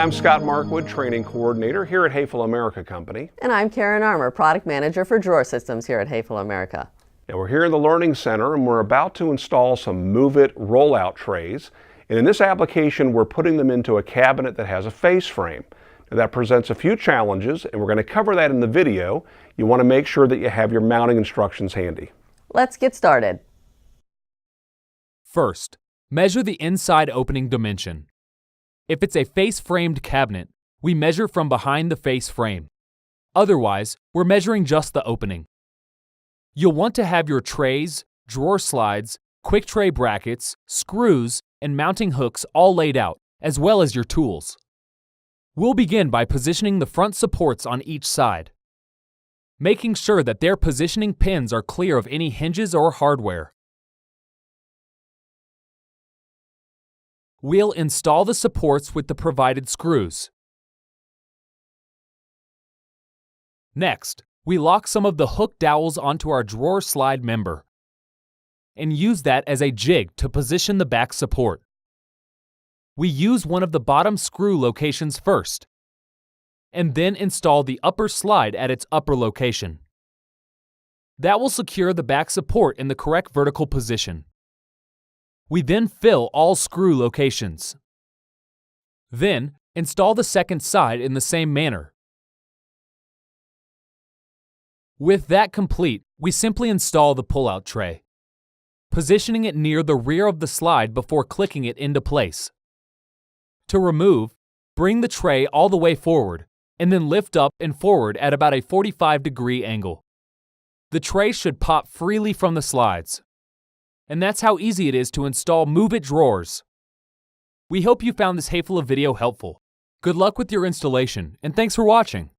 I'm Scott Markwood, Training Coordinator here at Hayfel America Company. And I'm Karen Armour, Product Manager for Drawer Systems here at Hayfel America. Now we're here in the Learning Center and we're about to install some Move-It rollout trays. And in this application, we're putting them into a cabinet that has a face frame. Now that presents a few challenges, and we're going to cover that in the video. You want to make sure that you have your mounting instructions handy. Let's get started. First, measure the inside opening dimension. If it's a face-framed cabinet, we measure from behind the face frame. Otherwise, we're measuring just the opening. You'll want to have your trays, drawer slides, quick tray brackets, screws, and mounting hooks all laid out, as well as your tools. We'll begin by positioning the front supports on each side, making sure that their positioning pins are clear of any hinges or hardware. We'll install the supports with the provided screws. Next, we lock some of the hook dowels onto our drawer slide member and use that as a jig to position the back support. We use one of the bottom screw locations first, and then install the upper slide at its upper location. That will secure the back support in the correct vertical position. We then fill all screw locations. Then, install the second side in the same manner. With that complete, we simply install the pull-out tray, positioning it near the rear of the slide before clicking it into place. To remove, bring the tray all the way forward, and then lift up and forward at about a 45-degree angle. The tray should pop freely from the slides. And that's how easy it is to install Move-It drawers. We hope you found this Hayfel video helpful. Good luck with your installation, and thanks for watching.